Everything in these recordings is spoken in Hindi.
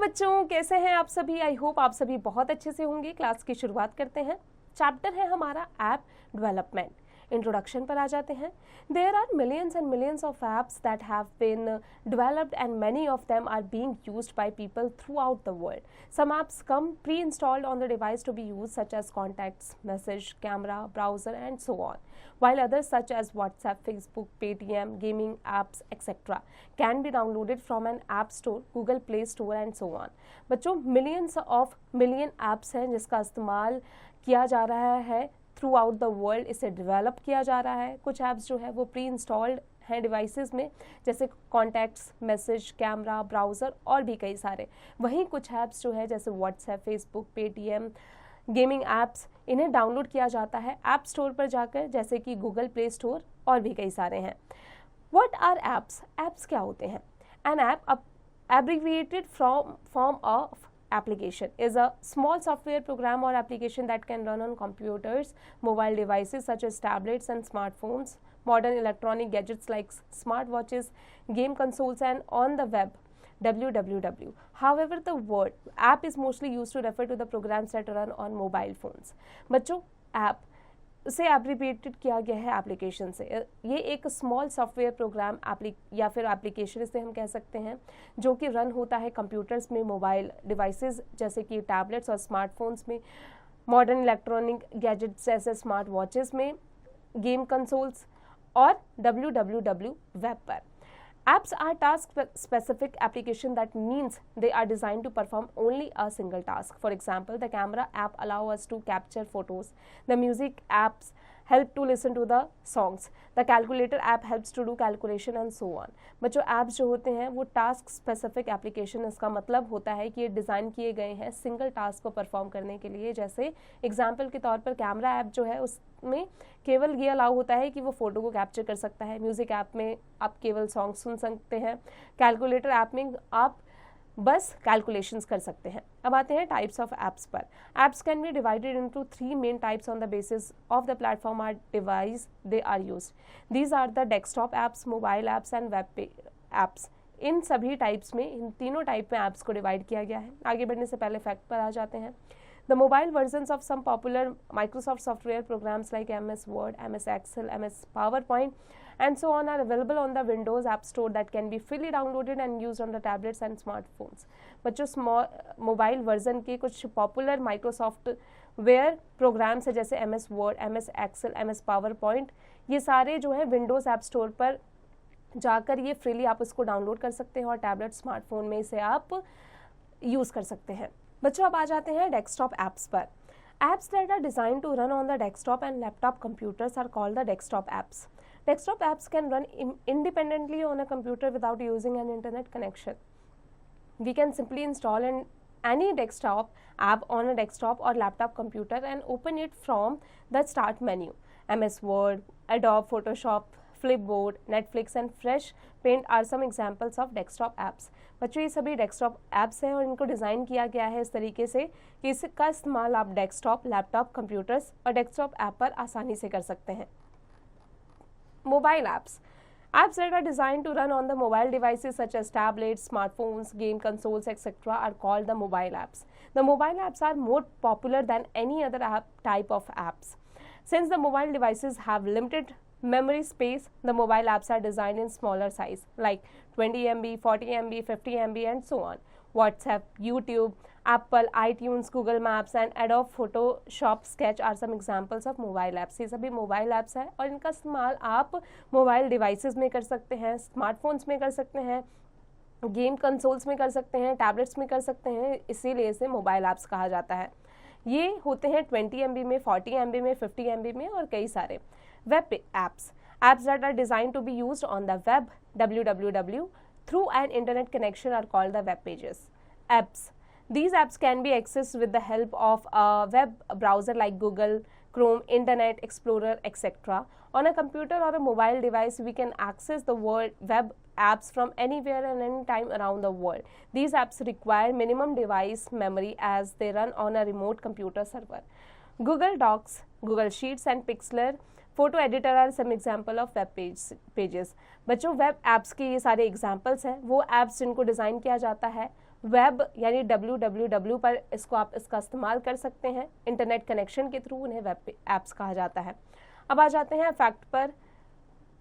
बच्चों, कैसे हैं आप सभी? आई होप आप सभी बहुत अच्छे से होंगे। क्लास की शुरुआत करते हैं। चैप्टर है हमारा ऐप डेवलपमेंट। इंट्रोडक्शन पर आ जाते हैं। There are millions and millions of apps that have been developed and many of them are being used by people throughout the world. Some apps come pre-installed on the device to be used, such as contacts, message, camera, browser and so on, while others such as WhatsApp, Facebook, Paytm, gaming apps etc. can be downloaded from an app store, Google Play Store and so on. बच्चों, मिलियन apps हैं जिसका इस्तेमाल किया जा रहा है थ्रू आउट द वर्ल्ड। इसे डेवलप किया जा रहा है। कुछ ऐप्स जो है वो प्री इंस्टॉल्ड हैं डिवाइसेस में, जैसे कॉन्टैक्ट्स, मैसेज, कैमरा, ब्राउज़र और भी कई सारे। वहीं कुछ ऐप्स जो है जैसे WhatsApp, Facebook, Paytm, gaming apps, इन्हें डाउनलोड किया जाता है ऐप स्टोर पर जाकर, जैसे कि गूगल प्ले स्टोर और भी कई सारे हैं। What are apps? ऐप्स क्या होते हैं? An app abbreviated form of application is a small software program or application that can run on computers, mobile devices such as tablets and smartphones, modern electronic gadgets like smartwatches, game consoles and on the web www. However, the word app is mostly used to refer to the programs that run on mobile phones. बच्चों, ऐप उसे एब्रिविएटेड किया गया है एप्लीकेशन से। ये एक स्मॉल सॉफ्टवेयर प्रोग्राम या फिर एप्लीकेशन इसे हम कह सकते हैं, जो कि रन होता है कंप्यूटर्स में, मोबाइल डिवाइसेस जैसे कि टैबलेट्स और स्मार्टफोन्स में, मॉडर्न इलेक्ट्रॉनिक गैजेट्स जैसे स्मार्ट वॉचेस में, गेम कंसोल्स और www वेब पर। Apps are task-specific application that means they are designed to perform only a single task. For example, the camera app allows us to capture photos. The music apps help to listen to the songs. The calculator app helps to do calculation and so on. बच्चों, apps जो होते हैं वो task specific application, इसका मतलब होता है कि ये डिज़ाइन किए गए हैं सिंगल टास्क को परफॉर्म करने के लिए। जैसे एग्जाम्पल के तौर पर कैमरा ऐप जो है उसमें केवल ये अलाउ होता है कि वो फ़ोटो को कैप्चर कर सकता है। म्यूज़िक ऐप में आप केवल सॉन्ग सुन सकते हैं। कैलकुलेटर ऐप में आप बस कैलकुलेशंस कर सकते हैं। अब आते हैं टाइप्स ऑफ ऐप्स पर। Apps can be divided into 3 main types on the basis of the platform or device they are used. These are the desktop apps, mobile apps and web apps. इन सभी टाइप्स में, इन तीनों टाइप में ऐप्स को डिवाइड किया गया है। आगे बढ़ने से पहले फैक्ट पर आ जाते हैं। The mobile versions of some popular Microsoft software programs like MS Word, MS Excel, MS PowerPoint and so on are available on the Windows App Store that can be freely downloaded and used on the tablets and smartphones. बच्चों, मोबाइल वर्जन के कुछ पॉपुलर माइक्रोसॉफ्ट वेयर प्रोग्राम्स है जैसे MS Word, MS Excel, MS PowerPoint, ये सारे जो है विंडोज़ ऐप स्टोर पर जाकर ये फ्रीली आप इसको डाउनलोड कर सकते हैं और टैबलेट, स्मार्टफोन में इसे आप यूज़ कर सकते हैं। बच्चों, अब आ जाते हैं डेस्कटॉप ऐप्स पर। Apps that are designed to run on the desktop and laptop computers are called the desktop apps. Desktop apps can run independently on a computer without using an internet connection. We can simply install any desktop app on a desktop or laptop computer and open it from the start menu. MS Word, Adobe Photoshop, Flipboard, Netflix and Fresh Paint are some examples of desktop apps. बच्चों, ये सभी डेस्कटॉप ऐप्स हैं और इनको डिज़ाइन किया गया है इस तरीके से कि इसका इस्तेमाल आप डेस्कटॉप, लैपटॉप, कंप्यूटर्स और डेस्कटॉप ऐप पर आसानी से कर सकते हैं। Mobile apps that are designed to run on the mobile devices such as tablets, smartphones, game consoles, etc. are called the mobile apps. The mobile apps are more popular than any other type of apps. Since the mobile devices have limited memory space, the mobile apps are designed in smaller size like 20 MB, 40 MB, 50 MB and so on. WhatsApp, YouTube, Apple, iTunes, Google Maps and Adobe Photoshop Sketch are some examples of mobile apps. ये सभी मोबाइल ऐप्स हैं और इनका इस्तेमाल आप मोबाइल डिवाइसेस में कर सकते हैं, स्मार्टफोन्स में कर सकते हैं, गेम कंसोल्स में कर सकते हैं, टैबलेट्स में कर सकते हैं, इसीलिए इसे मोबाइल ऐप्स कहा जाता है। ये होते हैं 20 MB में, 40 MB में, 50 MB में और कई सारे। Web apps that are designed to be used on the web www through an internet connection are called the web pages. Apps. These apps can be accessed with the help of a web browser like Google, Chrome, Internet Explorer, etc. On a computer or a mobile device, we can access the web apps from anywhere and anytime around the world. These apps require minimum device memory as they run on a remote computer server. Google Docs, Google Sheets and Pixlr photo editor are some example of web pages. बच्चों, वेब ऐप्स के ये सारे एग्जाम्पल्स हैं, वो ऐप्स जिनको डिज़ाइन किया जाता है वेब यानी www पर इसको आप इसका इस्तेमाल कर सकते हैं। इंटरनेट कनेक्शन के थ्रू उन्हें वेब एप्स कहा जाता है। अब आ जाते हैं फैक्ट पर।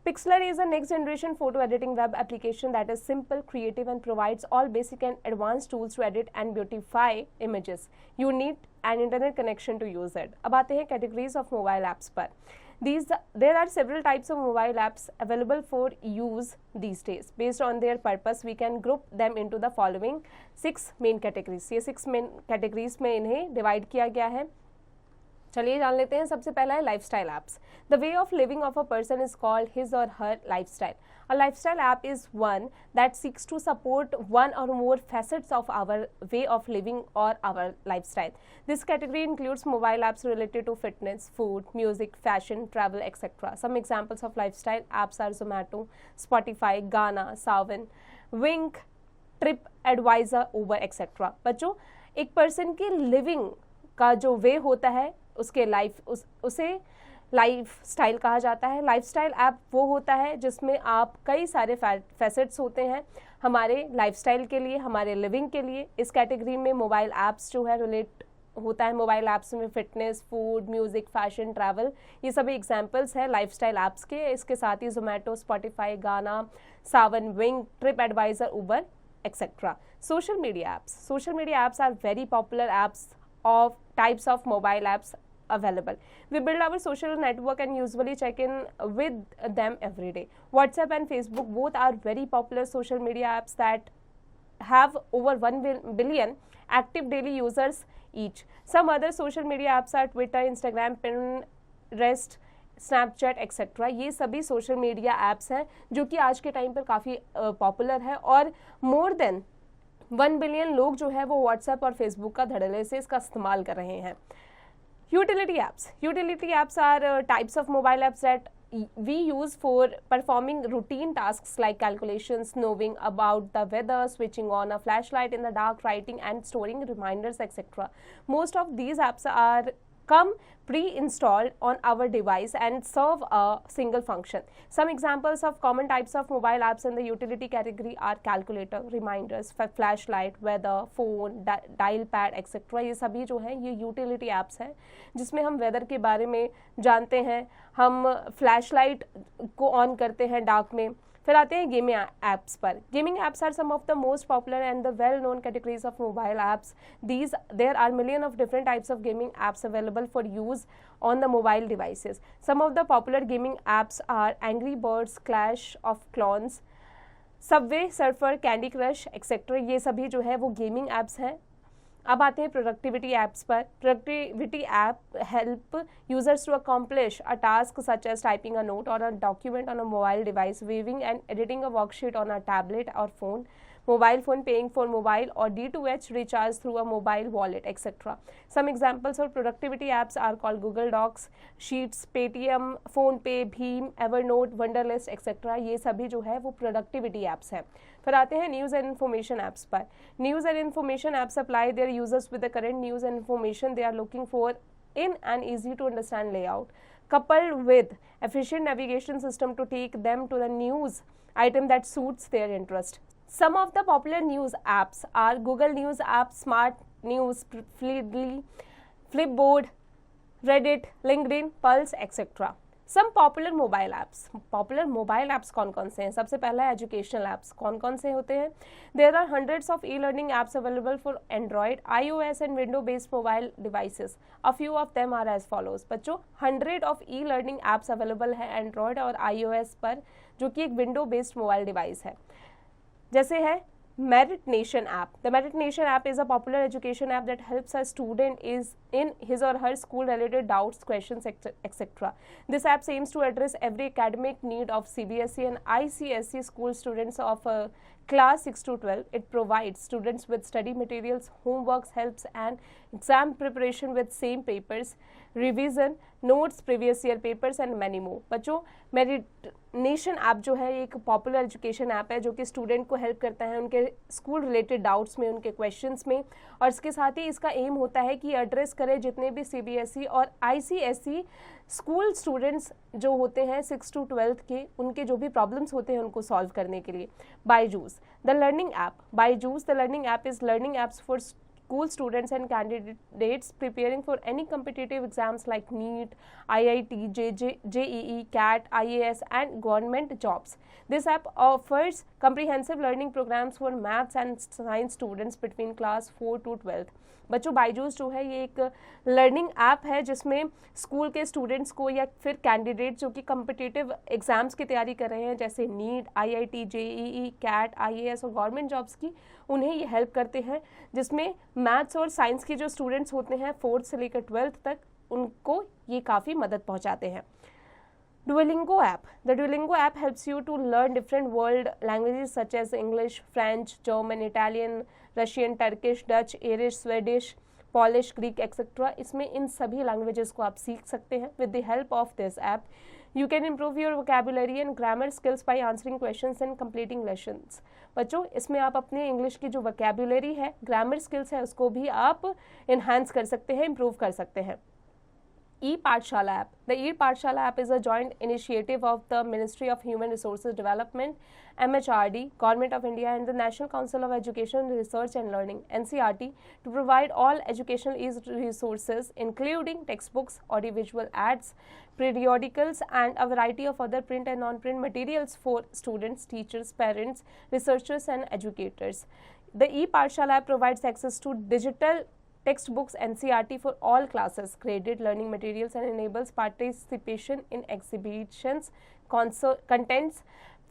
Pixlr is a next generation photo editing web application that is simple, creative and provides all basic and advanced tools to edit and beautify images. You need an internet connection to use it. अब आते हैं categories of mobile apps पर। There are several types of mobile apps available for use these days. Based on their purpose, we can group them into the following 6 main categories. ये 6 main categories में इन्हें divide किया गया है। चलिए जान लेते हैं। सबसे पहला है lifestyle apps. The way of living of a person is called his or her lifestyle. A lifestyle app is one that seeks to support one or more facets of our way of living or our lifestyle. This category includes mobile apps related to fitness, food, music, fashion, travel, etc. Some examples of lifestyle apps are Zomato, Spotify, Gaana, Saavn, Wink, TripAdvisor, Uber, etc. बच्चों, एक पर्सन की लिविंग का जो वे होता है उसके उसे लाइफ स्टाइल कहा जाता है। लाइफ स्टाइल ऐप वो होता है जिसमें आप कई सारे फैसेट्स होते हैं हमारे लाइफ स्टाइल के लिए, हमारे लिविंग के लिए। इस कैटेगरी में मोबाइल ऐप्स जो है रिलेट होता है। मोबाइल ऐप्स में fitness, food, music, fashion, travel, ये सभी एग्जाम्पल्स हैं लाइफ स्टाइल ऐप्स के। इसके साथ ही Zomato, Spotify, Gaana, Saavn, Wynk, TripAdvisor, Uber, etcetera. Social media apps. Social media apps are very popular apps of types of mobile apps available. We build our social network and usually check in with them every day. WhatsApp and Facebook both are very popular social media apps that have over 1 billion active daily users each. Some other social media apps are Twitter, Instagram, Pinterest, Snapchat etcetera. ये सभी सोशल मीडिया ऐप्स हैं जो कि आज के टाइम पर काफ़ी पॉपुलर है और मोर देन 1 बिलियन लोग जो है वो व्हाट्सएप और फेसबुक का धड़ल्ले से इसका इस्तेमाल कर रहे हैं। Utility apps. Utility apps are types of mobile apps that we use for performing routine tasks like calculations, knowing about the weather, switching on a flashlight in the dark, writing and storing reminders, etc. Most of these apps are come pre-installed on our device and serve a single function. Some examples of common types of mobile apps in the utility category are calculator, reminders, flashlight, weather, phone, dial pad, etc. ये सभी जो हैं ये utility apps हैं जिसमें हम weather के बारे में जानते हैं, हम flashlight को ऑन करते हैं डार्क में। फिर आते हैं गेमिंग ऐप्स पर। Gaming apps are some of the most popular and the well known categories of mobile apps. There are million of different types of gaming apps available for use on the mobile devices. Some of the popular gaming apps are Angry Birds, Clash of Clans, Subway Surfer, Candy Crush, etc. ये सभी जो है वो गेमिंग ऐप्स हैं। अब आते हैं प्रोडक्टिविटी ऐप्स पर। Productivity app help users to accomplish a task such as typing a note or a document on a mobile device, viewing and editing a worksheet on a tablet or phone, mobile phone, paying for mobile or D2H recharge through a mobile wallet, etc. Some examples of productivity apps are called Google Docs, Sheets, Paytm, PhonePe, Bheem, Evernote, Wunderlist, etc. ये सभी जो है वो productivity apps हैं। फिर आते हैं न्यूज़ एंड इन्फॉर्मेशन ऐप्स पर। News and information apps supply their users with the current news and information they are looking for in an easy to understand layout, coupled with efficient navigation system to take them to the news item that suits their interest. Some of the popular news apps are Google News app, Smart News, Feedly, Flipboard, Reddit, LinkedIn, Pulse, etc. Some popular mobile apps. Popular mobile apps कौन कौन से हैं? सबसे पहला है educational apps. कौन कौन से होते हैं? There are hundreds of e-learning apps available for Android, iOS and Windows-based mobile devices. A few of them are as follows. बच्चों 100 of e-learning apps available है Android और iOS पर जो कि एक Windows-based mobile device है। जैसे है Merit Nation app. The Merit Nation app is a popular education app that helps a student is in his or her school related doubts, questions, etc. This app aims to address every academic need of CBSE and ICSE school students of class 6 to 12. It provides students with study materials, homeworks, helps and exam preparation with same papers, revision, notes, previous year papers and many more. बच्चों, मेरिनेशन ऐप जो है एक पॉपुलर एजुकेशन ऐप है जो कि स्टूडेंट को हेल्प करता है उनके स्कूल रिलेटेड डाउट्स में, उनके क्वेश्चंस में, और इसके साथ ही इसका एम होता है कि एड्रेस करे जितने भी सीबीएसई और आईसीएसई स्कूल स्टूडेंट्स जो होते हैं 6 to 12 के, उनके जो भी प्रॉब्लम्स होते हैं उनको सॉल्व करने के लिए। Byju's the learning app. Byju's the learning app is learning apps for school students and candidates preparing for any competitive exams like NEET, IIT, JEE, CAT, IAS and government jobs. This app offers comprehensive learning programs for maths and science students between class 4 to 12. बच्चों, बायजूस जो है ये एक लर्निंग ऐप है जिसमें स्कूल के स्टूडेंट्स को या फिर कैंडिडेट जो कि कम्पिटिटिव एग्जाम्स की तैयारी कर रहे हैं जैसे NEET, IIT, JEE, CAT, IAS और गवर्नमेंट जॉब्स की, उन्हें ये हेल्प करते हैं, जिसमें मैथ्स और साइंस के जो स्टूडेंट्स होते हैं 4th से लेकर 12th तक, उनको ये काफ़ी मदद पहुँचाते हैं। Duolingo app. The Duolingo app helps you to learn different world languages such as English, French, German, Italian, Russian, Turkish, Dutch, Irish, Swedish, Polish, Greek, etc. इसमें इन सभी लैंग्वेजेस को आप सीख सकते हैं। With the help of this app, you can improve your vocabulary and grammar skills by answering questions and completing lessons. बच्चों, इसमें आप अपने इंग्लिश की जो वोकैबुलरी है, ग्रामर स्किल्स है, उसको भी आप इन्हांस कर सकते हैं, इम्प्रूव कर सकते हैं। E-Pathshala app. The E-Pathshala app is a joint initiative of the Ministry of Human Resources Development, MHRD, Government of India and the National Council of Education, Research and Learning, NCERT, to provide all educational resources including textbooks, audiovisual ads, periodicals and a variety of other print and non-print materials for students, teachers, parents, researchers and educators. The E-Pathshala app provides access to digital textbooks, NCERT for all classes, graded learning materials and enables participation in exhibitions, contents,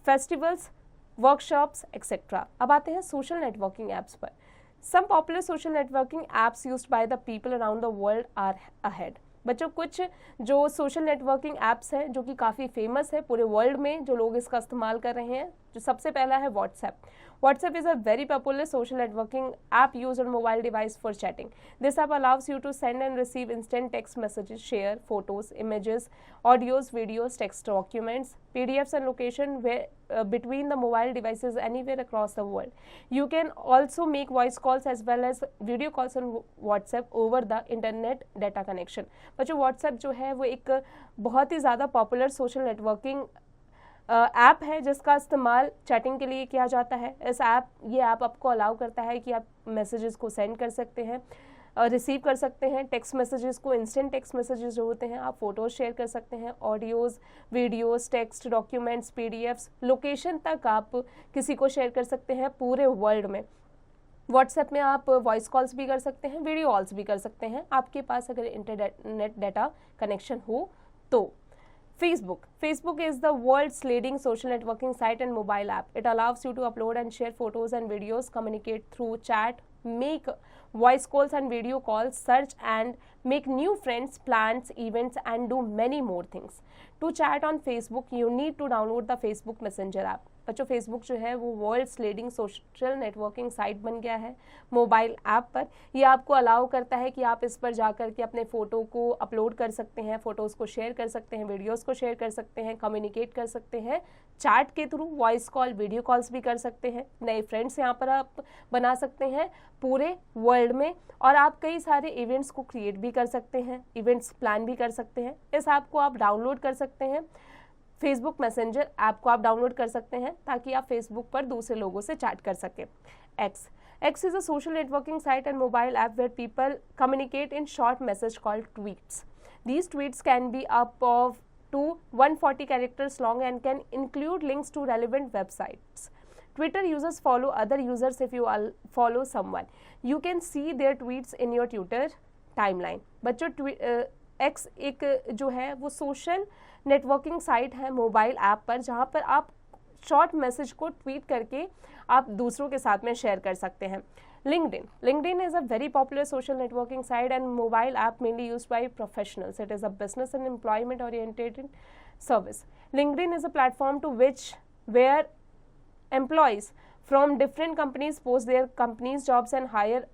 festivals, workshops, etc. अब आते हैं social networking apps पर। Some popular social networking apps used by the people around the world are ahead. बच्चों, कुछ जो सोशल नेटवर्किंग ऐप्स हैं जो कि काफ़ी फेमस है पूरे वर्ल्ड में, जो लोग इसका इस्तेमाल कर रहे हैं, जो सबसे पहला है WhatsApp. WhatsApp is a very popular social networking app used on mobile device for chatting. This app allows you to send and receive instant text messages, share photos, images, audios, videos, text documents, PDFs and location between the mobile devices anywhere across the world. You can also make voice calls as well as video calls on WhatsApp over the internet data connection. बच्चों, WhatsApp जो है वो एक बहुत ही ज़्यादा पॉपुलर सोशल नेटवर्किंग ऐप है जिसका इस्तेमाल चैटिंग के लिए किया जाता है। ये ऐप आपको अलाउ करता है कि आप मैसेजेस को सेंड कर सकते हैं, रिसीव कर सकते हैं, टेक्स्ट मैसेजेस को, इंस्टेंट टेक्स्ट मैसेजेस जो होते हैं, आप फोटोज शेयर कर सकते हैं, audios, videos, text documents, PDFs, location तक आप किसी को शेयर कर सकते हैं पूरे वर्ल्ड में। व्हाट्सएप में आप वॉइस कॉल्स भी कर सकते हैं, वीडियो कॉल्स भी कर सकते हैं, आपके पास अगर इंटरनेट डाटा कनेक्शन हो तो। Facebook is the world's leading social networking site and mobile app. It allows you to upload and share photos and videos, communicate through chat, make voice calls and video calls, search and make new friends, plans, events and do many more things. To chat on Facebook, you need to download the Facebook Messenger app. बच्चों, फेसबुक जो है वो world's leading social networking site बन गया है मोबाइल ऐप पर। ये आपको अलाउ करता है कि आप इस पर जाकर के अपने फ़ोटो को अपलोड कर सकते हैं, फ़ोटोज़ को शेयर कर सकते हैं, वीडियोज़ को शेयर कर सकते हैं, कम्युनिकेट कर सकते हैं चैट के through, voice call, video calls भी कर सकते हैं, नए फ्रेंड्स यहाँ पर आप बना सकते हैं पूरे वर्ल्ड में, और आप कई सारे इवेंट्स को क्रिएट भी कर सकते हैं, इवेंट्स प्लान भी कर सकते हैं। इस ऐप को आप डाउनलोड कर सकते हैं, फेसबुक मैसेंजर ऐप को आप डाउनलोड कर सकते हैं ताकि आप फेसबुक पर दूसरे लोगों से चैट कर सकें। X is a social networking site and mobile app where people communicate in short message called tweets. These tweets can be up to 140 characters long and can include links to relevant websites. Twitter users follow other users if you follow someone. You can see their tweets in your Twitter timeline. बच्चों, X एक जो है वो सोशल नेटवर्किंग साइट है मोबाइल ऐप पर, जहाँ पर आप शॉर्ट मैसेज को ट्वीट करके आप दूसरों के साथ में शेयर कर सकते हैं। LinkedIn is a very popular social networking site and mobile app mainly used by professionals. It is a business and employment oriented service. LinkedIn is a platform where employees from different companies post their company's jobs and hire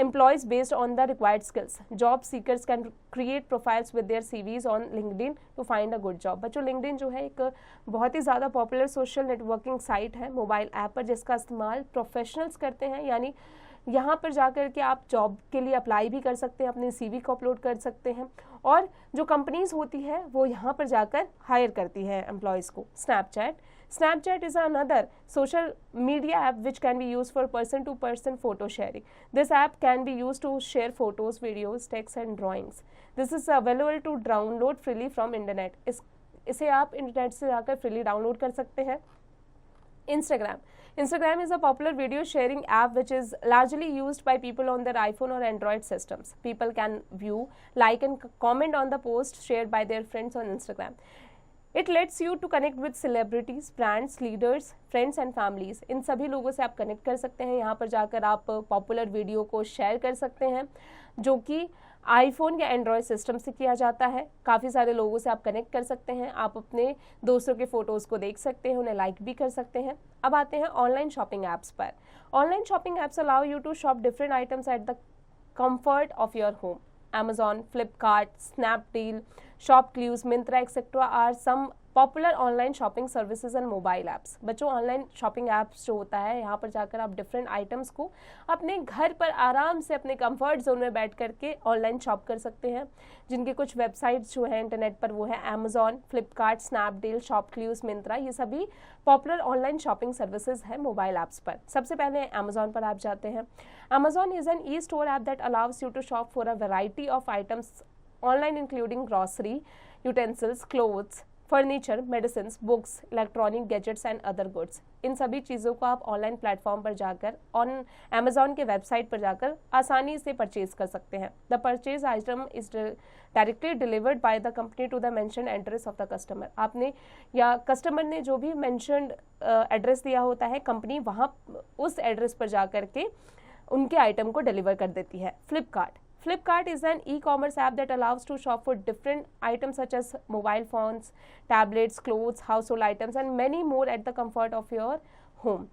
employees based on the required skills. Job seekers can create profiles with their CVs on LinkedIn to find a good job. बच्चों LinkedIn जो है एक बहुत ही ज़्यादा पॉपुलर सोशल नेटवर्किंग साइट है मोबाइल ऐप पर, जिसका इस्तेमाल प्रोफेशनल्स करते हैं। यानी यहाँ पर जाकर के आप जॉब के लिए अप्लाई भी कर सकते हैं, अपने CV को अपलोड कर सकते हैं, और जो कंपनीज होती है वो यहाँ पर जाकर हायर करती है एम्प्लॉयज़ को। Snapchat is another social media app which can be used for person-to-person photo sharing. This app can be used to share photos, videos, texts and drawings. This is available to download freely from internet. इसे आप इंटरनेट से जाकर फ्रीली डाउनलोड कर सकते हैं। Instagram is a popular video sharing app which is largely used by people on their iPhone or Android systems. People can view, like and comment on the post shared by their friends on Instagram. It lets you to connect with celebrities, brands, leaders, friends and families. इन सभी लोगों से आप कनेक्ट कर सकते हैं। यहाँ पर जाकर आप पॉपुलर वीडियो को शेयर कर सकते हैं, जो कि आईफोन या एंड्रॉयड सिस्टम से किया जाता है। काफ़ी सारे लोगों से आप कनेक्ट कर सकते हैं, आप अपने दोस्तों के फ़ोटोज़ को देख सकते हैं, उन्हें लाइक भी कर सकते हैं। अब आते हैं ऑनलाइन शॉपिंग ऐप्स पर। Online shopping apps allow you to shop different items at the comfort of your home. Amazon, Flipkart, Snapdeal, ShopClues, Myntra, etc. are some popular online shopping services and mobile apps. बच्चों ऑनलाइन शॉपिंग ऐप्स जो होता है, यहाँ पर जाकर आप डिफरेंट आइटम्स को अपने घर पर आराम से अपने कंफर्ट जोन में बैठ करके ऑनलाइन शॉप कर सकते हैं। जिनके कुछ वेबसाइट्स जो है इंटरनेट पर वो है Amazon, Flipkart, Snapdeal, ShopClues, Myntra, ये सभी पॉपुलर ऑनलाइन शॉपिंग सर्विसेज है मोबाइल ऐप्स पर। सबसे पहले Amazon पर आप जाते हैं। Amazon is an e-store app that allows you to shop for a variety of items online including grocery, utensils, clothes, furniture, medicine, books, electronic gadgets and other goods. इन सभी चीज़ों को आप ऑनलाइन प्लेटफॉर्म पर जाकर Amazon के वेबसाइट पर जाकर आसानी से परचेज कर सकते हैं। The purchase item is directly delivered by the company to the mentioned address of the customer. आपने या कस्टमर ने जो भी मेंशन्ड एड्रेस दिया होता है, कंपनी वहाँ उस एड्रेस पर जाकर के उनके आइटम को डिलीवर कर देती है। Flipkart is an e-commerce app that allows to shop for different items such as mobile phones, tablets, clothes, household items and many more at the comfort of your home.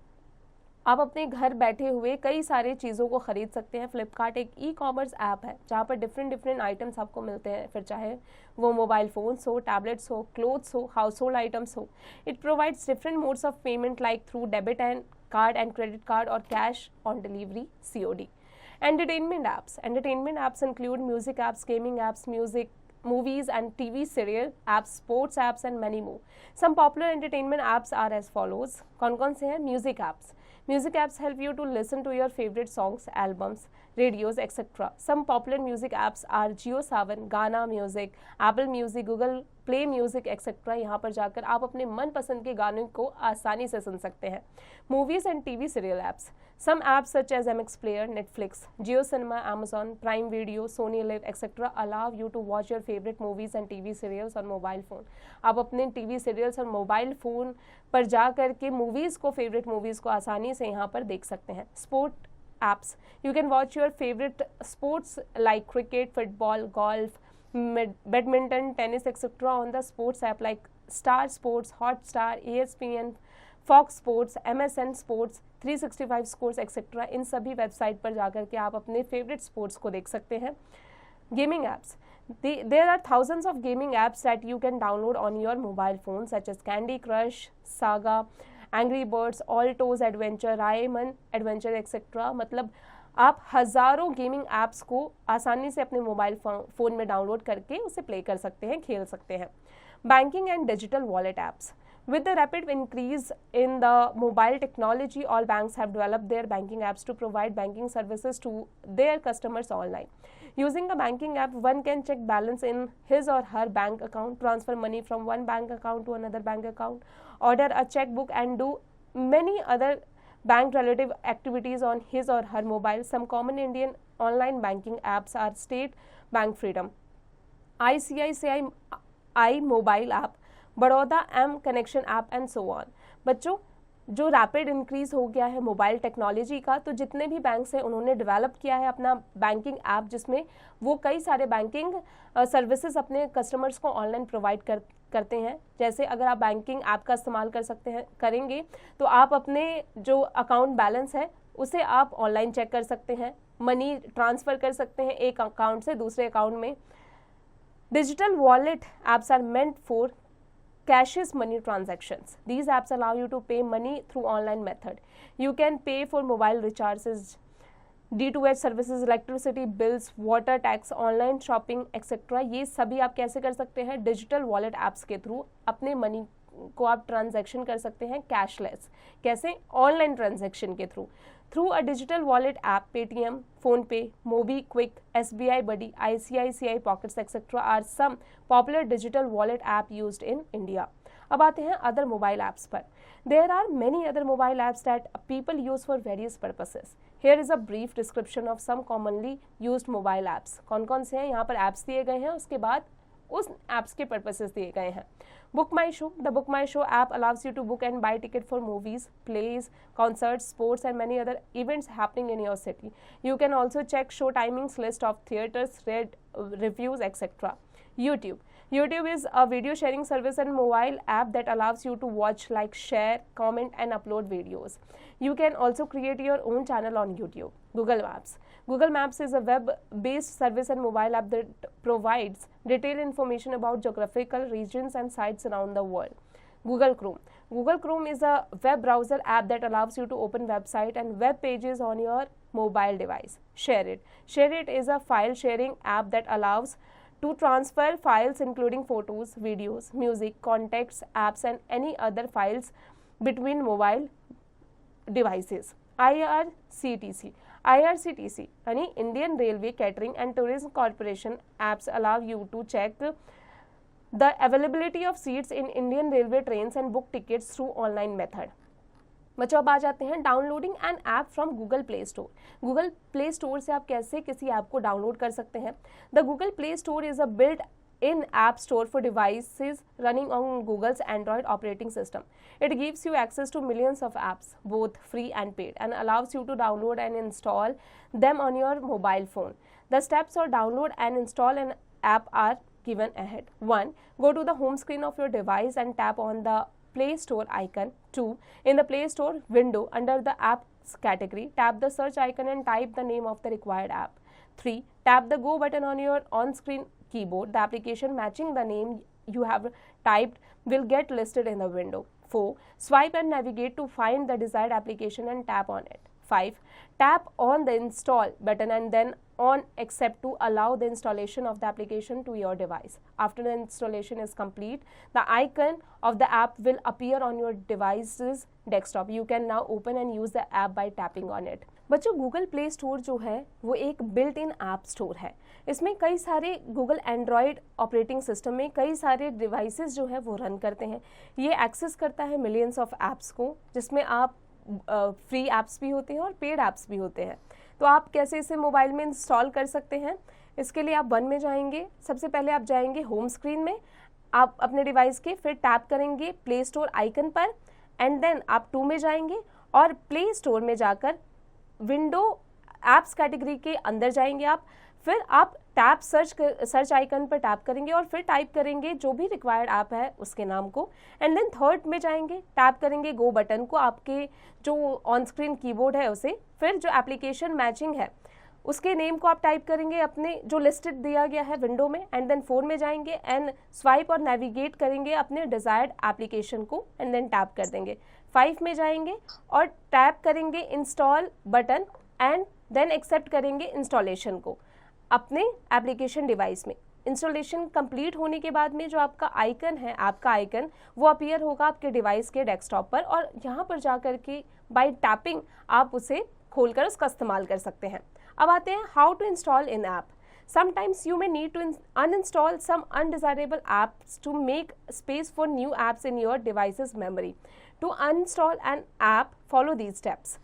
आप अपने घर बैठे हुए कई सारे चीज़ों को खरीद सकते हैं। फ्लिपकार्ट एक ई-कॉमर्स ऐप है जहाँ पर डिफरेंट आइटम्स आपको मिलते हैं, फिर चाहे वो मोबाइल फ़ोन्स हो, टैबलेट्स हो, क्लोथ्स हो, हाउस होल्ड आइटम्स हो। It provides different modes of payment like through debit and card and credit card और cash on delivery COD. Entertainment apps include music apps, gaming apps, movies and TV serial apps, sports apps and many more. Some popular entertainment apps are as follows. कौन से हैं? Music apps help you to listen to your favorite songs, albums, radios, etc. Some popular music apps are JioSaavn, Gaana Music, Apple Music, Google Play Music, etc. यहाँ पर जाकर आप अपने मनपसंद के गानों को आसानी से सुन सकते हैं। Movies and TV serial apps. Some apps such as MX Player, Netflix, JioCinema, Amazon Prime Video, Sony Live, etc. allow you to watch your favorite movies and TV serials on mobile phone. आप अपने TV serials और मोबाइल फ़ोन पर जा कर के मूवीज़ को, फेवरेट मूवीज़ को आसानी से यहाँ पर देख सकते हैं। Sport apps. You can watch your favorite sports like cricket, football, golf, badminton, tennis, etc. on the sports app like Star Sports, Hotstar, ESPN, Fox Sports, MSN Sports, 365 Scores, etc. इन सभी वेबसाइट पर जाकर के आप अपने फेवरेट स्पोर्ट्स को देख सकते हैं। Gaming apps. There are thousands of gaming apps that you can download on your mobile phone such as Candy Crush, Saga, Angry Birds, Altos Adventure, Rayman Adventure, etc. मतलब आप हज़ारों गेमिंग ऐप्स को आसानी से अपने मोबाइल फ़ोन में डाउनलोड करके उसे प्ले कर सकते हैं, खेल सकते हैं। Banking and digital wallet apps. With the rapid increase in the mobile technology, all banks have developed their banking apps to provide banking services to their customers online. Using a banking app, one can check balance in his or her bank account, transfer money from one bank account to another bank account, order a checkbook and do many other bank relative activities on his or her mobile. Some common Indian online banking apps are State Bank Freedom, ICICI mobile app, Baroda M connection app and so on. बच्चों जो रैपिड इंक्रीज़ हो गया है मोबाइल टेक्नोलॉजी का, तो जितने भी बैंक्स हैं उन्होंने डेवलप किया है अपना बैंकिंग ऐप, जिसमें वो कई सारे बैंकिंग सर्विसेज अपने कस्टमर्स को ऑनलाइन प्रोवाइड करते हैं। जैसे अगर आप बैंकिंग ऐप का इस्तेमाल करेंगे तो आप अपने जो अकाउंट बैलेंस है उसे आप ऑनलाइन चेक कर सकते हैं, मनी ट्रांसफ़र कर सकते हैं एक अकाउंट से दूसरे अकाउंट में। Digital wallet apps are meant for cashless money transactions. These apps allow you to pay money through online method. You can pay for mobile recharges, D2H services, electricity bills, water tax, online shopping etcetera. ये सभी आप कैसे कर सकते हैं? डिजिटल वॉलेट ऐप्स के थ्रू अपने मनी को आप ट्रांजैक्शन कर सकते हैं कैशलेस। कैसे? ऑनलाइन ट्रांजैक्शन के through a digital wallet app. Paytm, PhonePe, MobiKwik, SBI Buddy, ICICI pockets etcetera are some popular digital wallet app used in India. अब आते हैं अदर मोबाइल ऐप्स पर। There are many other mobile apps that people use for various purposes. Here is a brief description of some commonly used mobile apps. कौन कौन से हैं? यहाँ पर ऐप्स दिए गए हैं, उसके बाद उस ऐप्स के पर्पसेस दिए गए हैं। Book my show, the book my show app allows you to book and buy ticket for movies, plays, concerts, sports and many other events happening in your city. You can also check show timings, list of theaters, read reviews, etc. YouTube is a video sharing service and mobile app that allows you to watch, like, share, comment and upload videos. You can also create your own channel on YouTube. Google Maps is a web-based service and mobile app that provides detailed information about geographical regions and sites around the world. Google Chrome is a web browser app that allows you to open website and web pages on your mobile device. ShareIt is a file sharing app that allows to transfer files including photos, videos, music, contacts, apps and any other files between mobile devices. IRCTC यानी Indian railway catering and tourism corporation apps allow you to check the availability of seats in Indian railway trains and book tickets through online method. बच्चों अब आ जाते हैं downloading an app from Google Play Store. Google Play Store से आप कैसे किसी ऐप को डाउनलोड कर सकते हैं? The Google Play store is a built in app store for devices running on Google's Android operating system. It gives you access to millions of apps, both free and paid, and allows you to download and install them on your mobile phone. The steps for download and install an app are given ahead. 1. Go to the home screen of your device and tap on the Play Store icon. 2. In the Play Store window under the apps category, tap the search icon and type the name of the required app. 3. Tap the Go button on your on-screen keyboard. The application matching the name you have typed will get listed in the window. 4. Swipe and navigate to find the desired application and tap on it. 5. Tap on the install button and then on accept to allow the installation of the application to your device. After the installation is complete, the icon of the app will appear on your device's desktop. You can now open and use the app by tapping on it. बच्चों गूगल प्ले स्टोर जो है वो एक बिल्ट इन ऐप स्टोर है। इसमें कई सारे गूगल एंड्रॉयड ऑपरेटिंग सिस्टम में कई सारे डिवाइसेस जो है वो रन करते हैं। ये एक्सेस करता है मिलियंस ऑफ ऐप्स को, जिसमें आप फ्री ऐप्स भी होते हैं और पेड ऐप्स भी होते हैं। तो आप कैसे इसे मोबाइल में इंस्टॉल कर सकते हैं? इसके लिए आप 1 में जाएंगे। सबसे पहले आप जाएंगे होम स्क्रीन में, आप अपने डिवाइस के, फिर टैप करेंगे प्ले स्टोर आइकन पर एंड देन आप 2 में जाएंगे और प्ले स्टोर में जाकर विंडो एप्स कैटेगरी के अंदर जाएंगे आप। फिर आप टैप सर्च आइकन पर टैप करेंगे और फिर टाइप करेंगे जो भी रिक्वायर्ड ऐप है उसके नाम को एंड देन 3rd में जाएंगे, टैप करेंगे गो बटन को, आपके जो ऑन स्क्रीन कीबोर्ड है उसे, फिर जो एप्लीकेशन मैचिंग है उसके नेम को आप टाइप करेंगे अपने जो लिस्टेड दिया गया है विंडो में एंड देन 4 में जाएंगे एंड स्वाइप और नेविगेट करेंगे अपने डिजायर्ड एप्लीकेशन को एंड देन टैप कर देंगे। 5 में जाएंगे और टैप करेंगे install button and then accept करेंगे इंस्टॉलेशन को अपने एप्लीकेशन डिवाइस में। इंस्टॉलेशन कंप्लीट होने के बाद में जो आपका आइकन है, ऐप का आइकन, वो अपीयर होगा आपके डिवाइस के डेस्कटॉप पर और यहाँ पर जाकर के बाय टैपिंग आप उसे खोलकर उसका इस्तेमाल कर सकते हैं। अब आते हैं how to install an app. Sometimes you may need to uninstall some undesirable apps to make space for new apps in your device's memory. To uninstall an app, follow these steps.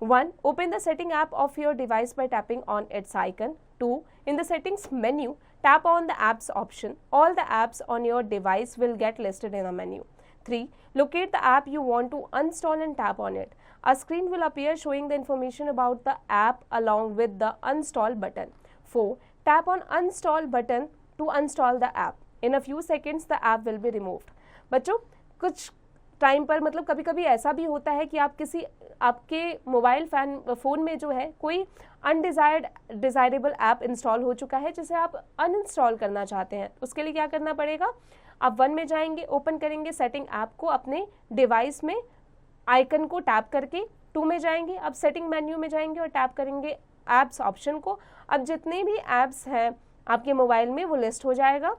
1. Open the setting app of your device by tapping on its icon. 2. In the settings menu, tap on the apps option. All the apps on your device will get listed in a menu. 3. Locate the app you want to uninstall and tap on it. A screen will appear showing the information about the app along with the uninstall button. 4. Tap on uninstall button to uninstall the app. In a few seconds the app will be removed. बच्चों कुछ टाइम पर, मतलब कभी कभी ऐसा भी होता है कि आपके मोबाइल फ़ोन में जो है कोई डिज़ायरेबल ऐप इंस्टॉल हो चुका है जिसे आप अनइंस्टॉल करना चाहते हैं। उसके लिए क्या करना पड़ेगा, आप 1 में जाएंगे, ओपन करेंगे सेटिंग ऐप को अपने डिवाइस में, आइकन को टैप करके 2 में जाएंगे, अब सेटिंग मेन्यू में जाएंगे और टैप करेंगे ऐप्स ऑप्शन को। अब जितने भी ऐप्स हैं आपके मोबाइल में वो लिस्ट हो जाएगा।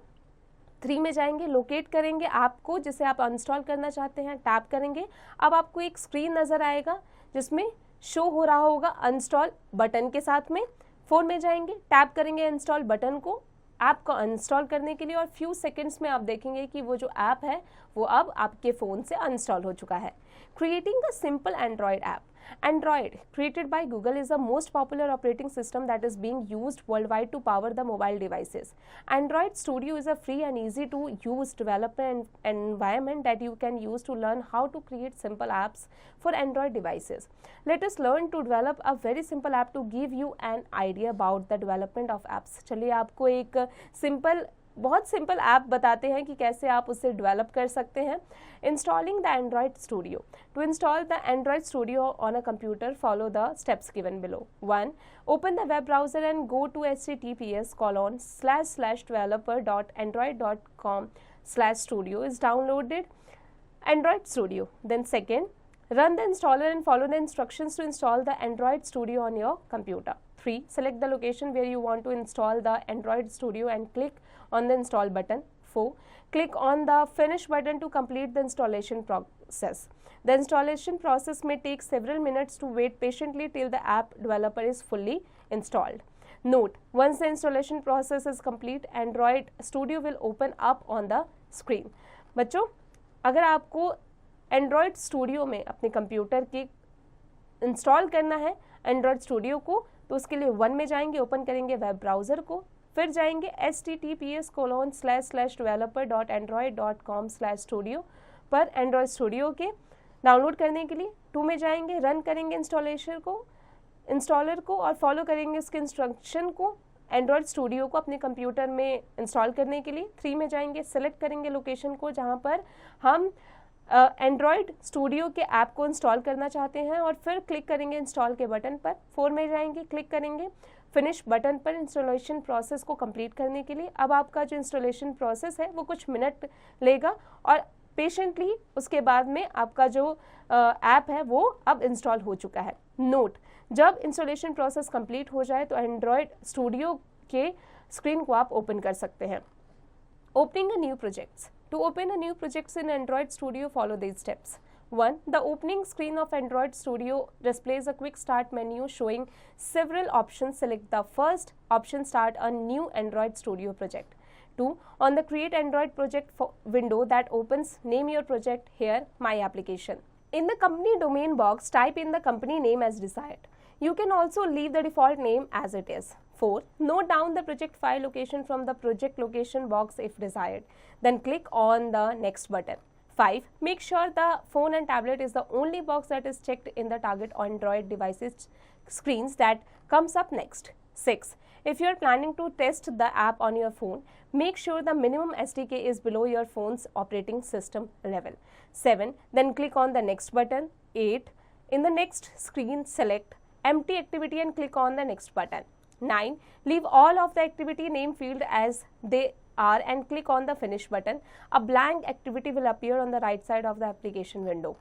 3 में जाएंगे, लोकेट करेंगे ऐप को जिसे आप अनइंस्टॉल करना चाहते हैं, टैप करेंगे। अब आपको एक स्क्रीन नज़र आएगा जिसमें शो हो रहा होगा अनइंस्टॉल बटन के साथ में। 4 में जाएंगे, टैप करेंगे इंस्टॉल बटन को ऐप को अनइंस्टॉल करने के लिए और फ्यू सेकंड्स में आप देखेंगे कि वो जो ऐप है वो अब आपके फ़ोन से अनइंस्टॉल हो चुका है। Creating a simple Android app. Android, created by Google, is the most popular operating system that is being used worldwide to power the mobile devices. Android Studio is a free and easy to use development environment that you can use to learn how to create simple apps for Android devices. Let us learn to develop a very simple app to give you an idea about the development of apps. चलिए आपको एक बहुत सिंपल ऐप बताते हैं कि कैसे आप उसे डेवलप कर सकते हैं। Installing the Android Studio. To install the Android Studio on a computer, follow the steps given below. 1. Open the web browser and go to https://developer.android.com/studio is downloaded Android Studio. Then 2nd, run the installer and follow the instructions to install the Android Studio on your computer. 3. Select the location where you want to install the Android Studio and click on the install button. 4. Click on the finish button to complete the installation process. The installation process may take several minutes to wait patiently till the app developer is fully installed. Note, once the installation process is complete, Android Studio will open up on the screen. बच्चों, अगर आपको Android Studio में अपने कंप्यूटर के इंस्टॉल करना है Android Studio को, तो उसके लिए 1 में जाएंगे, ओपन करेंगे वेब ब्राउज़र को, फिर जाएंगे https://developer.android.com/studio पर एंड्रॉयड स्टूडियो के डाउनलोड करने के लिए। 2 में जाएंगे, रन करेंगे इंस्टॉलर को और फॉलो करेंगे उसके इंस्ट्रक्शन को एंड्रॉयड स्टूडियो को अपने कंप्यूटर में इंस्टॉल करने के लिए। 3 में जाएंगे, सेलेक्ट करेंगे लोकेशन को जहाँ पर हम एंड्रॉयड स्टूडियो के ऐप को इंस्टॉल करना चाहते हैं और फिर क्लिक करेंगे इंस्टॉल के बटन पर। 4 में जाएंगे, क्लिक करेंगे फिनिश बटन पर इंस्टॉलेशन प्रोसेस को कंप्लीट करने के लिए। अब आपका जो इंस्टॉलेशन प्रोसेस है वो कुछ मिनट लेगा और पेशेंटली उसके बाद में आपका जो ऐप है वो अब इंस्टॉल हो चुका है। नोट, जब इंस्टॉलेशन प्रोसेस कंप्लीट हो जाए तो एंड्रॉयड स्टूडियो के स्क्रीन को आप ओपन कर सकते हैं। Opening a new projects. To open a new project in Android Studio, follow these steps. 1. The opening screen of Android Studio displays a quick start menu showing several options. Select the first option, start a new Android Studio project. 2. On the create Android project window that opens, name your project here, my application. In the company domain box, type in the company name as desired. You can also leave the default name as it is. 4. Note down the project file location from the project location box if desired. Then click on the next button. 5. Make sure the phone and tablet is the only box that is checked in the target Android devices screens that comes up next. 6. If you are planning to test the app on your phone, make sure the minimum SDK is below your phone's operating system level. 7. Then click on the next button. 8. In the next screen, select empty activity and click on the next button. 9. Leave all of the activity name field as they are and click on the finish button. A blank activity will appear on the right side of the application window.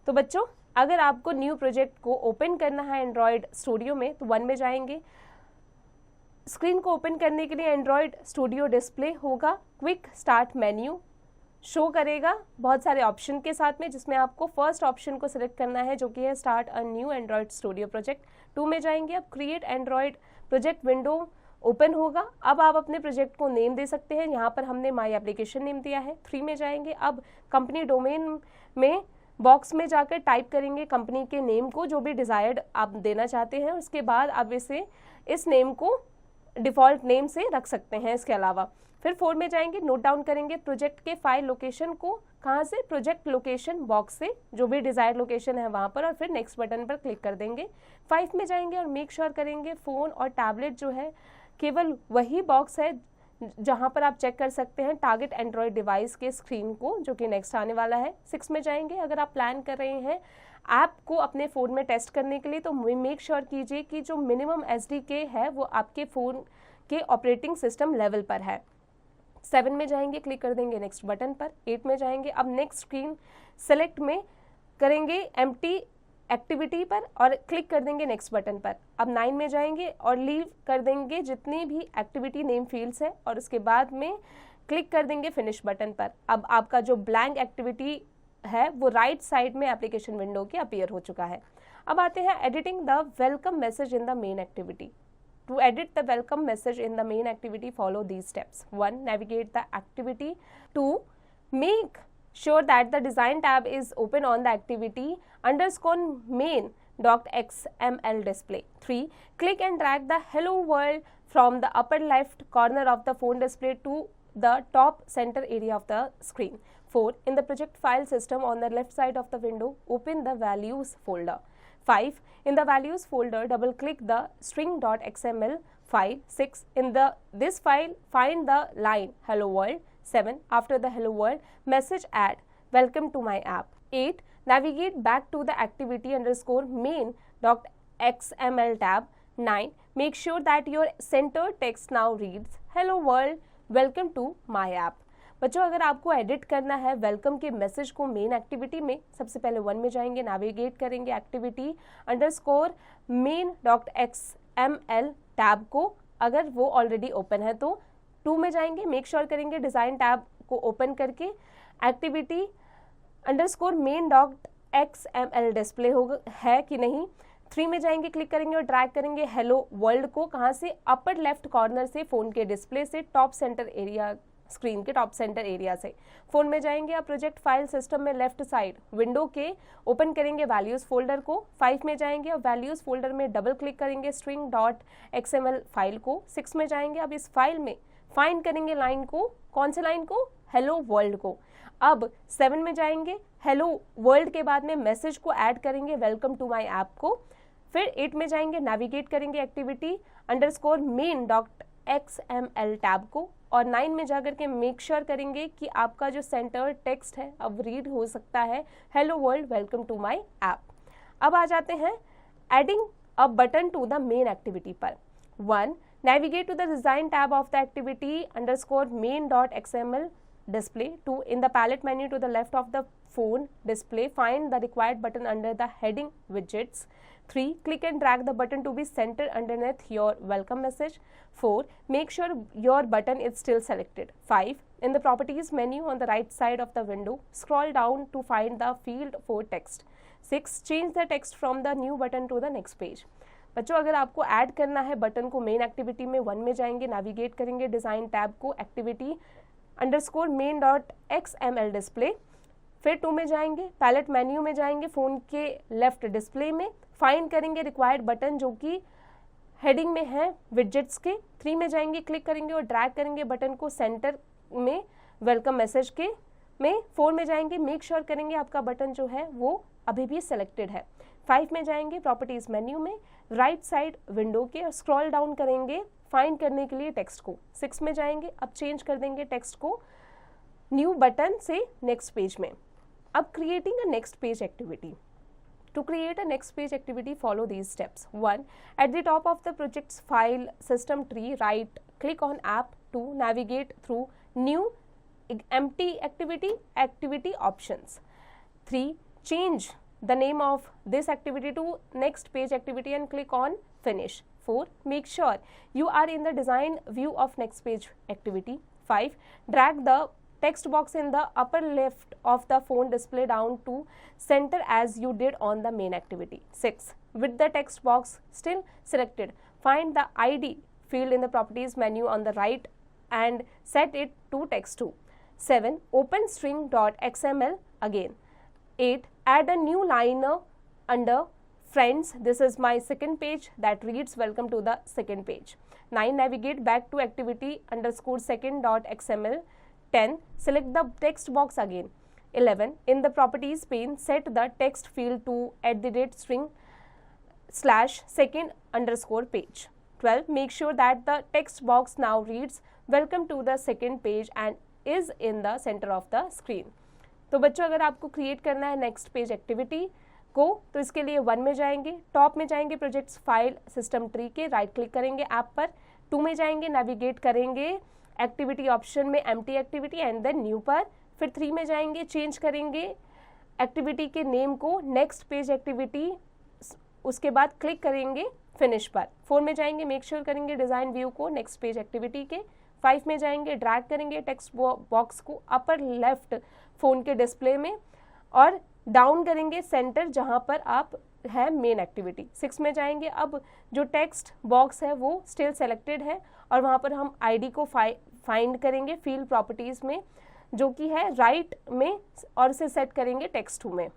तो बच्चों, अगर आपको न्यू प्रोजेक्ट को ओपन करना है एंड्रॉयड स्टूडियो में तो 1 में जाएंगे। स्क्रीन को ओपन करने के लिए एंड्रॉयड स्टूडियो डिस्प्ले होगा, क्विक स्टार्ट मेन्यू शो करेगा बहुत सारे ऑप्शन के साथ में, जिसमें आपको फर्स्ट ऑप्शन को सिलेक्ट करना है जो कि है start a new Android studio project. 2 में जाएंगे, अब create Android project window open होगा। अब आप अपने प्रोजेक्ट को नेम दे सकते हैं, यहाँ पर हमने माई एप्लीकेशन नेम दिया है। 3 में जाएंगे, अब कंपनी डोमेन में बॉक्स में जाकर टाइप करेंगे कंपनी के नेम को जो भी डिज़ायर्ड आप देना चाहते हैं। उसके बाद आप इस नेम को डिफ़ॉल्ट नेम से रख सकते हैं इसके अलावा। फिर 4 में जाएंगे, नोट डाउन करेंगे प्रोजेक्ट के फाइल लोकेशन को, कहाँ से, प्रोजेक्ट लोकेशन बॉक्स से, जो भी डिज़ायर्ड लोकेशन है वहाँ पर, और फिर नेक्स्ट बटन पर क्लिक कर देंगे। 5 में जाएंगे और मेक श्योर करेंगे फ़ोन और टैबलेट जो है केवल वही बॉक्स है जहां पर आप चेक कर सकते हैं टारगेट एंड्रॉयड डिवाइस के स्क्रीन को, जो कि नेक्स्ट आने वाला है। 6 में जाएंगे, अगर आप प्लान कर रहे हैं ऐप को अपने फ़ोन में टेस्ट करने के लिए तो मेक श्योर कीजिए कि जो मिनिमम SDK है वो आपके फ़ोन के ऑपरेटिंग सिस्टम लेवल पर है। 7 में जाएंगे, क्लिक कर देंगे नेक्स्ट बटन पर। 8 में जाएंगे, अब नेक्स्ट स्क्रीन सेलेक्ट में करेंगे एम्प्टी एक्टिविटी पर और क्लिक कर देंगे नेक्स्ट बटन पर। अब 9 में जाएंगे और लीव कर देंगे जितनी भी एक्टिविटी नेम फील्ड्स है और उसके बाद में क्लिक कर देंगे फिनिश बटन पर। अब आपका जो ब्लैंक एक्टिविटी है वो राइट साइड में एप्लीकेशन विंडो के अपीयर हो चुका है। अब आते हैं editing the welcome message in the main activity. To edit the welcome message in the main activity, follow these steps. 1. Navigate the activity. 2. Make sure that the design tab is open on the activity _main.xml display. 3. Click and drag the hello world from the upper left corner of the phone display to the top center area of the screen. 4. In the project file system on the left side of the window, open the values folder. 5. In the values folder, double click the string.xml file. 6. In this file, find the line hello world. 7. After the hello world, message add welcome to my app. 8. Navigate back to the activity _main.xml tab. 9. Make sure that your center text now reads hello world, welcome to my app. बच्चों, अगर आपको एडिट करना है वेलकम के मैसेज को मेन एक्टिविटी में, सबसे पहले 1 में जाएंगे, नेविगेट करेंगे एक्टिविटी _main.xml टैब को, अगर वो ऑलरेडी ओपन है तो। 2 में जाएंगे, मेक श्योर करेंगे डिज़ाइन टैब को ओपन करके एक्टिविटी _main.xml डिस्प्ले है कि नहीं। 3 में जाएंगे, क्लिक करेंगे और ड्रैग करेंगे हेलो वर्ल्ड को, कहाँ से, अपर लेफ्ट कॉर्नर से फ़ोन के डिस्प्ले से टॉप सेंटर एरिया, स्क्रीन के टॉप सेंटर एरिया से। 4 में जाएंगे, अब प्रोजेक्ट फाइल सिस्टम में लेफ्ट साइड विंडो के ओपन करेंगे वैल्यूज़ फोल्डर को। 5 में जाएंगे, अब वैल्यूज़ फोल्डर में डबल क्लिक करेंगे string.xml फाइल को। 6 में जाएंगे, अब इस फाइल में फाइंड करेंगे लाइन को, कौन से लाइन को, हेलो वर्ल्ड को। अब 7 में जाएंगे, हेलो वर्ल्ड के बाद में मैसेज को ऐड करेंगे वेलकम टू माई ऐप को। फिर 8 में जाएंगे, नेविगेट करेंगे एक्टिविटी _main.xml टैब को, और 9 में जाकर के मेक श्योर करेंगे कि आपका जो सेंटर टेक्स्ट है अब रीड हो सकता है hello world welcome to my app. अब आ जाते हैं adding a button to the main activity पर। 1. Navigate to the design tab of the activity _main.xml display. 2. In the palette menu to the left of the phone display, find the required button under the heading widgets. 3. Click and drag the button to be centered underneath your welcome message. 4. Make sure your button is still selected. 5. In the properties menu on the right side of the window, scroll down to find the field for text. 6. Change the text from the new button to the next page. बच्चों, अगर आपको ऐड करना है बटन को मेन एक्टिविटी में, 1 में जाएंगे, नेविगेट करेंगे डिज़ाइन टैब को एक्टिविटी _main.xml डिस्प्ले। फिर 2 में जाएंगे, पैलेट मेन्यू में जाएंगे, फ़ोन के लेफ्ट डिस्प्ले में फाइंड करेंगे रिक्वायर्ड बटन जो कि हेडिंग में है विजेट्स के। 3 में जाएंगे, क्लिक करेंगे और ड्रैग करेंगे बटन को सेंटर में वेलकम मैसेज के में। 4 में जाएंगे, मेक श्योर करेंगे आपका बटन जो है वो अभी भी सेलेक्टेड है। 5 में जाएंगे, प्रॉपर्टीज मेन्यू में राइट साइड विंडो के और स्क्रॉल डाउन करेंगे फाइंड करने के लिए टेक्स्ट को। 6 में जाएंगे, अब चेंज कर देंगे टेक्स्ट को न्यू बटन से नेक्स्ट पेज में। अब creating a next page activity. To create a next page activity, follow these steps. 1. At the top of the project's file system tree, right click on app. 2. Navigate through new empty activity options. 3. Change the name of this activity to next page activity and click on finish. 4. Make sure you are in the design view of next page activity. 5. Drag the text box in the upper left of the phone display down to center as you did on the main activity. 6. With the text box still selected, find the ID field in the properties menu on the right and set it to text 2. 7. Open string.xml again. 8. Add a new liner under friends. This is my second page that reads welcome to the second page. 9. Navigate back to activity _second.xml. 10. Select the text box again. 11. In the properties pane, set the text field to @string/second_page. 12. Make sure that the text box now reads welcome to the second page and is in the centre of the screen. तो बच्चों अगर आपको क्रिएट करना है नेक्स्ट पेज एक्टिविटी को, तो इसके लिए 1 में जाएंगे, टॉप में जाएंगे प्रोजेक्ट्स फाइल सिस्टम ट्री के, राइट क्लिक करेंगे ऐप पर, 2 में जाएंगे, नेविगेट करेंगे एक्टिविटी ऑप्शन में empty activity and then new पर, फिर 3 में जाएंगे, चेंज करेंगे एक्टिविटी के नेम को नेक्स्ट पेज एक्टिविटी, उसके बाद क्लिक करेंगे फिनिश पर, 4 में जाएंगे, मेक श्योर करेंगे डिज़ाइन व्यू को नेक्स्ट पेज एक्टिविटी के, 5 में जाएंगे, ड्रैग करेंगे टेक्स्ट बॉक्स को अपर लेफ्ट फ़ोन के डिस्प्ले में और डाउन करेंगे सेंटर जहां पर आप है मेन एक्टिविटी। 6 में जाएंगे, अब जो टेक्स्ट बॉक्स है वो स्टिल सेलेक्टेड है और वहां पर हम आईडी को फाइंड करेंगे फील्ड प्रॉपर्टीज़ में जो कि है राइट में और इसे सेट करेंगे टेक्स्ट 2 में।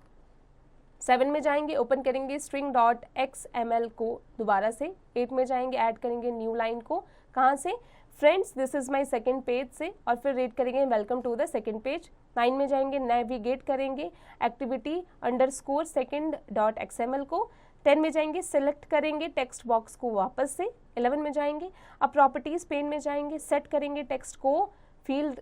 7 में जाएंगे, ओपन करेंगे string.xml को दोबारा से, 8 में जाएंगे, ऐड करेंगे न्यू लाइन को, कहाँ से, friends this is my second page से, और फिर रेड करेंगे welcome to the second page. 9 में जाएंगे, नेविगेट करेंगे एक्टिविटी अंडरस्कोर second.xml को। 10 में जाएंगे, सिलेक्ट करेंगे टेक्स्ट बॉक्स को वापस से। 11 में जाएंगे, अब प्रॉपर्टीज पेन में जाएंगे, सेट करेंगे टेक्स्ट को फील्ड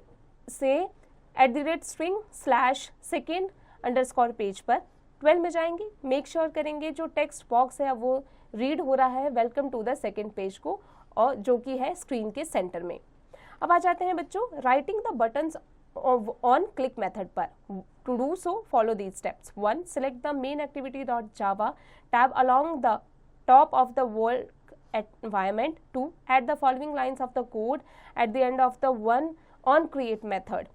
से @string/second_पेज पर। 12 में जाएंगे, मेक श्योर करेंगे जो टेक्स्ट बॉक्स है वो रीड हो रहा है welcome to the second page को, और जो कि है स्क्रीन के सेंटर में। अब आ जाते हैं बच्चों writing the buttons on click method पर। To do so follow these steps. 1, select the main activity.java tab along the top of the work environment. 2, add the following lines of the code at the end of the one on create method.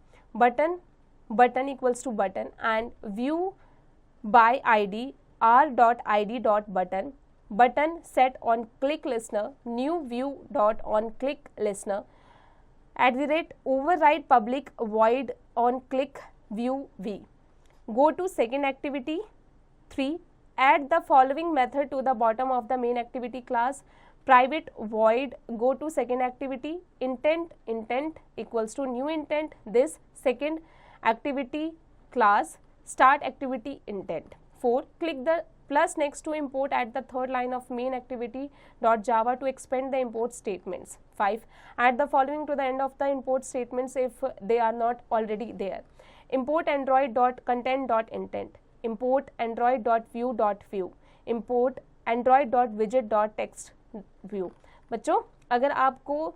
Button equals to button and view by id r.id.button. Button set on click listener, new view dot on click listener, @override public void on click view v. Go to second activity. 3, add the following method to the bottom of the main activity class. Private void go to second activity, intent equals to new intent, this second activity class, start activity intent. 4, click the plus next to import at the third line of main activity.java to expand the import statements. 5, add the following to the end of the import statements if they are not already there. Import android.content.intent, import android.view.view, import android.widget.textView। बच्चों अगर आपको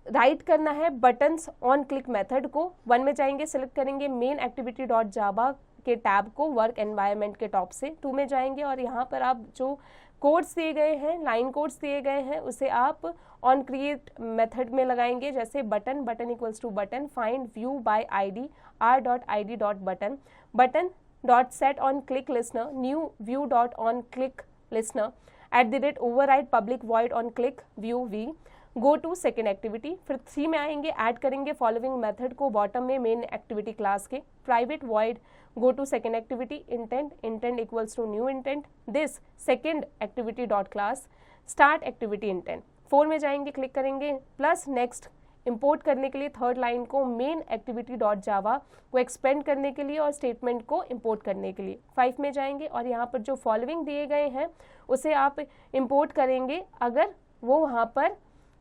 राइट करना है बटन्स ऑन क्लिक मेथड को, 1 में जाएंगे, सिलेक्ट करेंगे मेन activity.java के टैब को वर्क एनवायरनमेंट के टॉप से। 2 में जाएंगे और यहाँ पर आप जो कोड्स दिए गए हैं, लाइन कोड्स दिए गए हैं, उसे आप ऑन क्रिएट मेथड में लगाएंगे, जैसे button equals to button, find view by ID r.id.button, button dot set on click listener, new view dot on click listener, @override public void on click view v. Go to second activity. फिर 3 में आएंगे, ऐड करेंगे फॉलोइंग मेथड को बॉटम में मेन एक्टिविटी क्लास के। Private void go to second activity, intent equals to new intent, this second activity dot class, start activity intent. 4 में जाएंगे, क्लिक करेंगे प्लस नेक्स्ट, इंपोर्ट करने के लिए थर्ड लाइन को मेन एक्टिविटी डॉट जावा को एक्सपेंड करने के लिए और स्टेटमेंट को इंपोर्ट करने के लिए। 5 में जाएंगे और यहाँ पर जो फॉलोइंग दिए गए हैं उसे आप इंपोर्ट करेंगे अगर वो वहाँ पर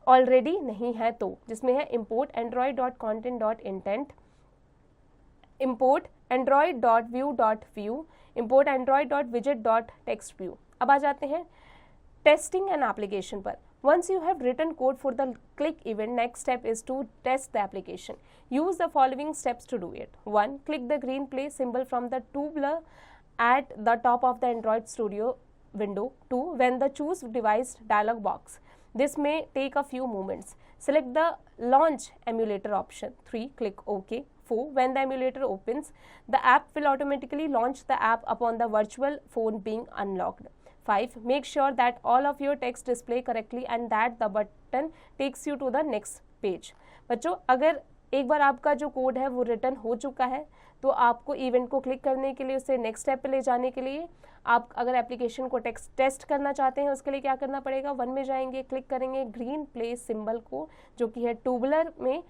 ऑलरेडी नहीं है तो, जिसमें है import android.content.intent, import android.view.view, import android.widget.textView। अब आ जाते हैं टेस्टिंग एंड एप्लीकेशन पर। Once you have written code for the click event, next step is to test the application. Use the following steps to do it. 1, click the green play symbol from the tubular at the top of the Android Studio window. 2, when the choose device dialog box. This may take a few moments. Select the launch emulator option. 3, click OK. 4, when the emulator opens, the app will automatically launch the app upon the virtual phone being unlocked. 5, make sure that all of your text display correctly and that the button takes you to the next page. बच्चों अगर एक बार आपका जो कोड है वो रिटर्न हो चुका है तो आपको इवेंट को क्लिक करने के लिए, उसे नेक्स्ट स्टेप पे ले जाने के लिए, आप अगर एप्लीकेशन को टेस्ट करना चाहते हैं उसके लिए क्या करना पड़ेगा। 1 में जाएंगे, क्लिक करेंगे ग्रीन प्ले सिंबल को जो कि है ट्यूबुलर में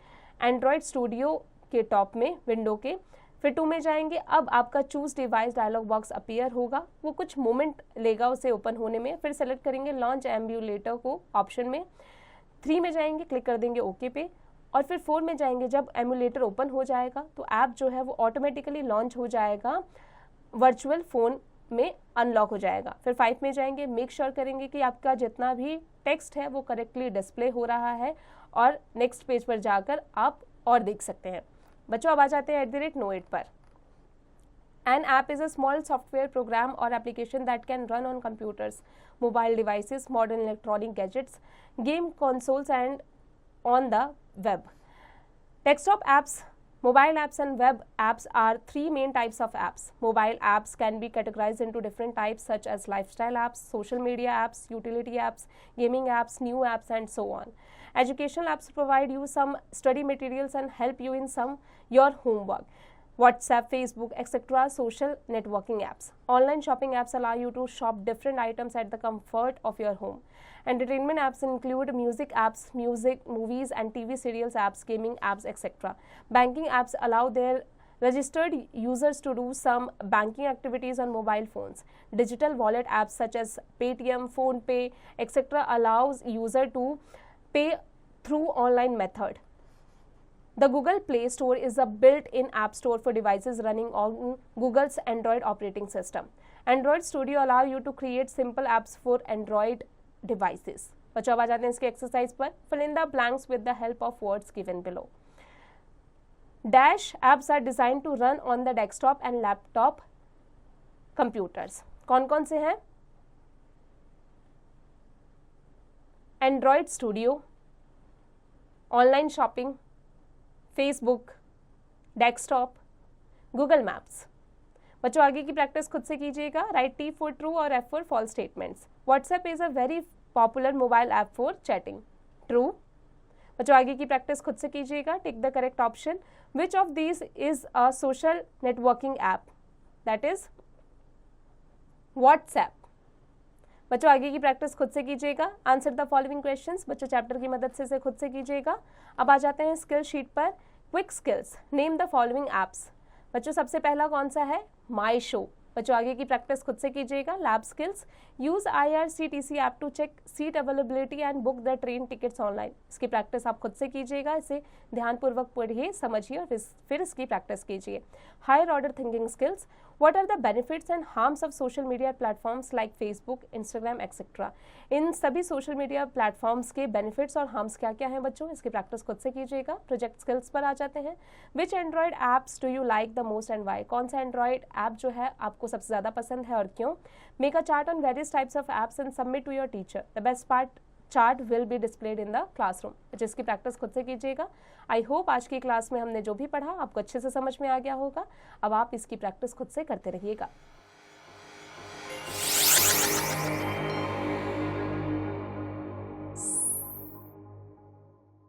एंड्रॉयड स्टूडियो के टॉप में विंडो के। फिर 2 में जाएंगे, अब आपका choose device dialog box appear होगा, वो कुछ मोमेंट लेगा उसे ओपन होने में। फिर सेलेक्ट करेंगे लॉन्च एम्यूलेटर को ऑप्शन में। 3 में जाएंगे, क्लिक कर देंगे ओके पे, और फिर 4 में जाएंगे, जब एमुलेटर ओपन हो जाएगा तो ऐप जो है वो ऑटोमेटिकली लॉन्च हो जाएगा, वर्चुअल फ़ोन में अनलॉक हो जाएगा। फिर 5 में जाएंगे, मेक श्योर करेंगे कि आपका जितना भी टेक्स्ट है वो करेक्टली डिस्प्ले हो रहा है, और नेक्स्ट पेज पर जाकर आप और देख सकते हैं। बच्चों अब आ जाते हैं @know it पर। An app is a small software program or application that can run on computers, mobile devices, modern electronic gadgets, game consoles and on the web. Desktop apps, mobile apps and web apps are three main types of apps. Mobile apps can be categorized into different types such as lifestyle apps, social media apps, utility apps, gaming apps, new apps and so on. Educational apps provide you some study materials and help you in some your homework. WhatsApp, Facebook, etc. social networking apps. Online shopping apps allow you to shop different items at the comfort of your home. Entertainment apps include music apps, music, movies and TV serials apps, gaming apps, etc. Banking apps allow their registered users to do some banking activities on mobile phones. Digital wallet apps such as Paytm, PhonePe, etc. allows user to pay through online method. The Google Play Store is a built-in app store for devices running on Google's Android operating system. Android Studio allow you to create simple apps for Android devices. बच्चों अब आ जाते हैं इसके एक्सरसाइज पर। Fill in the blanks with the help of words given below. Dash apps are designed to run on the desktop and laptop computers. कौन कौन से हैं? Android Studio, online shopping, Facebook, desktop, Google Maps. बच्चों आगे की प्रैक्टिस खुद से कीजिएगा। राइट T फॉर ट्रू और F for false statements. WhatsApp is a very popular mobile app for chatting. True. बच्चों आगे की प्रैक्टिस खुद से कीजिएगा। Tick the correct option. Which of these is a social networking app? That is WhatsApp. बच्चों आगे की प्रैक्टिस खुद से कीजिएगा। Answer the following questions. बच्चों चैप्टर की मदद से खुद से कीजिएगा। अब आ जाते हैं स्किल शीट पर। Quick skills, name the following apps. बच्चों सबसे पहला कौन सा है? My show. बच्चों आगे की प्रैक्टिस खुद से कीजिएगा। Lab skills, use IRCTC app to check seat availability and book the train tickets online. इसकी प्रैक्टिस आप खुद से कीजिएगा। इसे ध्यानपूर्वक पढ़िए, समझिए और फिर इसकी प्रैक्टिस कीजिए। Higher order thinking skills, what are the benefits and harms of social media platforms like Facebook, Instagram etcetera. इन सभी सोशल मीडिया प्लेटफॉर्म्स के बेनिफिट्स और हार्म्स क्या क्या हैं बच्चों, इसकी प्रैक्टिस खुद से कीजिएगा। प्रोजेक्ट स्किल्स पर आ जाते हैं। Which Android apps do you like the most and why. कौन सा एंड्रॉइड ऐप जो है आपको सबसे ज़्यादा पसंद है और क्यों। Make a chart on various types of apps and submit to your teacher. The best part chart will be displayed in the classroom. जिसकी प्रैक्टिस खुद से कीजिएगा। आई होप आज की क्लास में हमने जो भी पढ़ा आपको अच्छे से समझ में आ गया होगा। अब आप इसकी प्रैक्टिस खुद से करते रहिएगा।